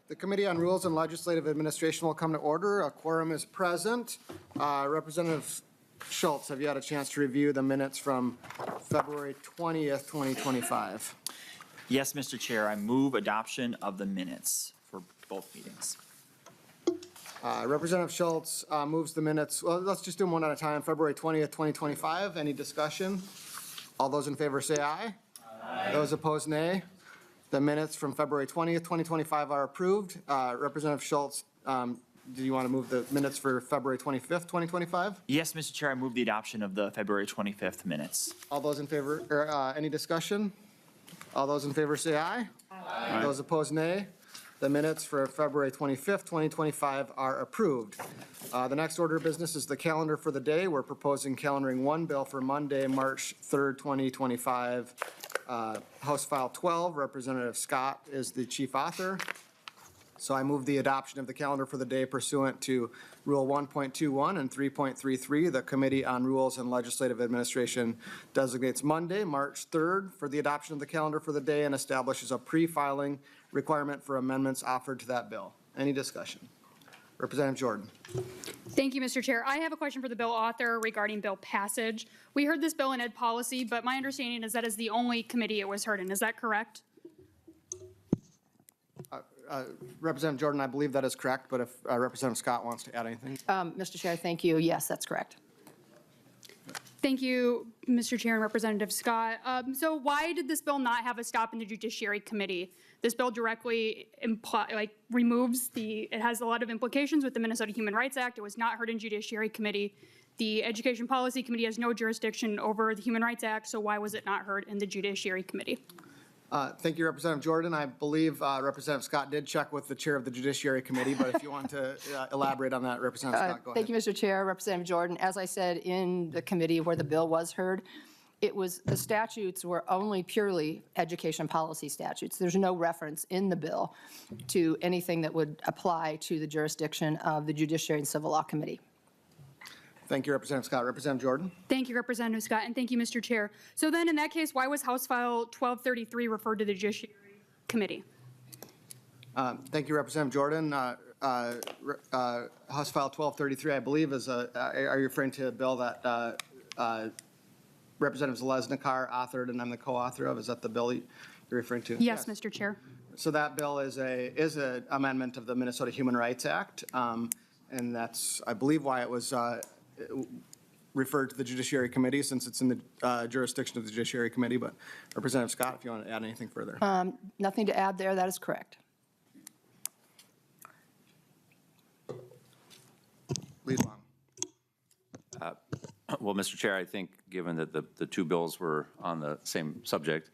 The Committee on Rules and Legislative Administration will come to order. A quorum is present. Representative Schultz, have you had a chance to review the minutes from February 20th, 2025? Yes, Mr. Chair, I move adoption of the minutes for both meetings. Representative Schultz moves the minutes. Well, let's just do them one at a time. February 20th, 2025. Any discussion? All those in favor say aye. Aye. Those opposed, nay. The minutes from February 20th, 2025 are approved. Representative Schultz, do you want to move the minutes for February 25th, 2025? Yes, Mr. Chair, I move the adoption of the February 25th minutes. All those in favor, or any discussion? All those in favor say aye. Aye. Those opposed, nay. The minutes for February 25th, 2025 are approved. The next order of business is the calendar for the day. We're proposing calendaring one bill for Monday, March 3rd, 2025. House File 12, Representative Scott is the chief author. So I move the adoption of the calendar for the day pursuant to Rule 1.21 and 3.33. The Committee on Rules and Legislative Administration designates Monday, March 3rd for the adoption of the calendar for the day and establishes a pre-filing requirement for amendments offered to that bill. Any discussion? Representative Jordan. Thank you, Mr. Chair. I have a question for the bill author regarding bill passage. We heard this bill in Ed Policy, but my understanding is that is the only committee it was heard in. Is that correct? Representative Jordan, I believe that is correct, but if Representative Scott wants to add anything. Mr. Chair, thank you. Yes, that's correct. Thank you, Mr. Chair and Representative Scott. So why did this bill not have a stop in the Judiciary Committee? This bill directly removes it has a lot of implications with the Minnesota Human Rights Act. It was not heard in Judiciary Committee. The Education Policy Committee has no jurisdiction over the Human Rights Act, so why was it not heard in the Judiciary Committee? Thank you, Representative Jordan. I believe Representative Scott did check with the chair of the Judiciary Committee, but if you want to elaborate on that, Representative Scott, go ahead. Thank you, Mr. Chair. Representative Jordan, as I said in the committee where the bill was heard, the statutes were only purely education policy statutes. There's no reference in the bill to anything that would apply to the jurisdiction of the Judiciary and Civil Law Committee. Thank you, Representative Scott. Representative Jordan. Thank you, Representative Scott, and thank you, Mr. Chair. So then in that case, why was House File 1233 referred to the Judiciary Committee? Thank you, Representative Jordan. House File 1233, I believe, is are you referring to a bill that Representative Zalesnikar authored and I'm the co-author of? Is that the bill you're referring to? Yes, Mr. Chair. So that bill is an amendment of the Minnesota Human Rights Act, and that's, I believe, why it was referred to the Judiciary Committee, since it's in the jurisdiction of the Judiciary Committee. But Representative Scott, if you want to add anything further. Nothing to add there. That is correct. Lead along. Well, Mr. Chair, I think given that the two bills were on the same subject,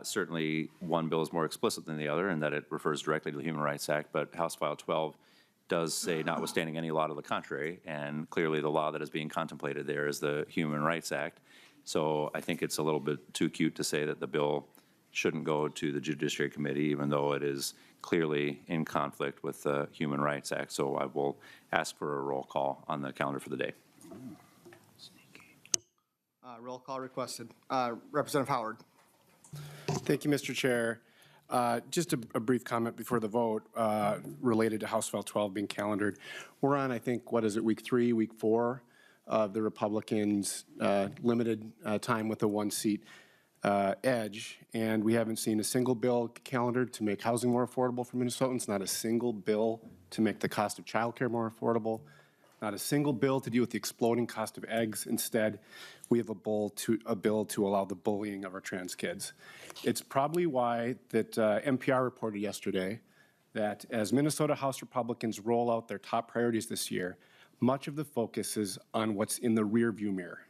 certainly one bill is more explicit than the other in that it refers directly to the Human Rights Act, but House File 12 does say notwithstanding any law to the contrary, and clearly the law that is being contemplated there is the Human Rights Act. So I think it's a little bit too cute to say that the bill shouldn't go to the Judiciary Committee, even though it is clearly in conflict with the Human Rights Act. So I will ask for a roll call on the calendar for the day. Roll call requested. Representative Howard. Thank you, Mr. Chair. Just a brief comment before the vote related to House File 12 being calendared. We're on, I think, what is it, week 3, week 4 of the Republicans' limited time with a one-seat edge, and we haven't seen a single bill calendared to make housing more affordable for Minnesotans, not a single bill to make the cost of childcare more affordable, not a single bill to deal with the exploding cost of eggs. Instead, we have a bill to allow the bullying of our trans kids. It's probably why that NPR reported yesterday that as Minnesota House Republicans roll out their top priorities this year, much of the focus is on what's in the rearview mirror.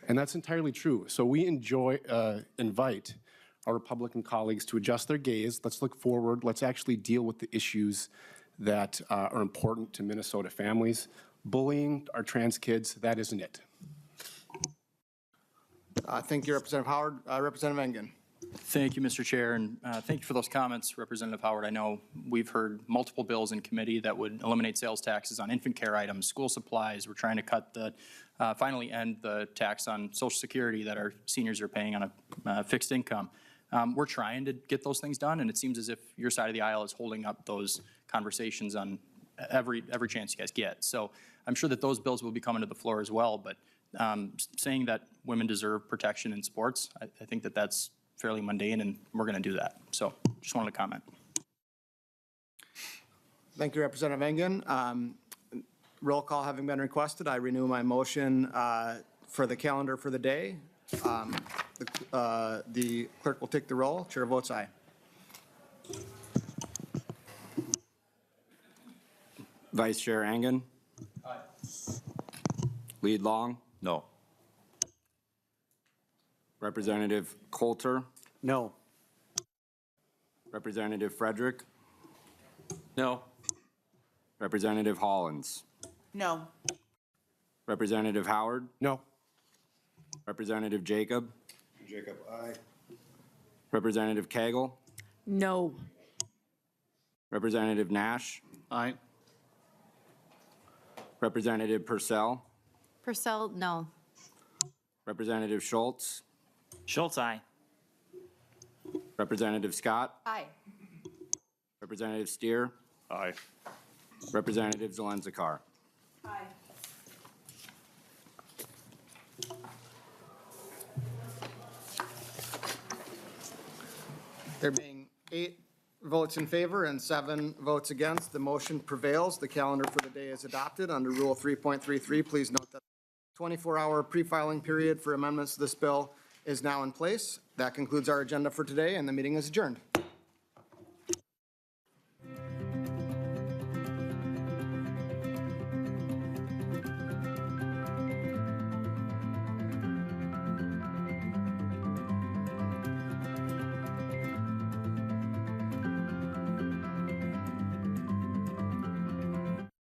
And that's entirely true. So we invite our Republican colleagues to adjust their gaze. Let's look forward. Let's actually deal with the issues that are important to Minnesota families. Bullying our trans kids, that isn't it. Thank you, Representative Howard. Representative Engen. Thank you, Mr. Chair, and thank you for those comments, Representative Howard. I know we've heard multiple bills in committee that would eliminate sales taxes on infant care items, school supplies. We're trying to cut finally end the tax on Social Security that our seniors are paying on a fixed income. we're trying to get those things done, and it seems as if your side of the aisle is holding up those conversations on every chance you guys get. So I'm sure that those bills will be coming to the floor as well, but saying that women deserve protection in sports, I think that that's fairly mundane, and we're going to do that. So just wanted to comment. Thank you, Representative Engen. Roll call having been requested, I renew my motion for the calendar for the day. The clerk will take the roll. Chair votes aye. Vice Chair Engen. Lead Long. No. Representative Coulter. No. Representative Frederick. No. Representative Hollins. No. Representative Howard. No. Representative Jacob. Jacob, aye. Representative Cagle. No. Representative Nash. Aye. Representative Purcell. Purcell, no. Representative Schultz. Schultz, aye. Representative Scott. Aye. Representative Steer. Aye. Representative Zelenzakar. Aye. There being 8 votes in favor and 7 votes against, the motion prevails. The calendar for the day is adopted. Under Rule 3.33, please note that the 24-hour pre-filing period for amendments to this bill is now in place. That concludes our agenda for today, and the meeting is adjourned.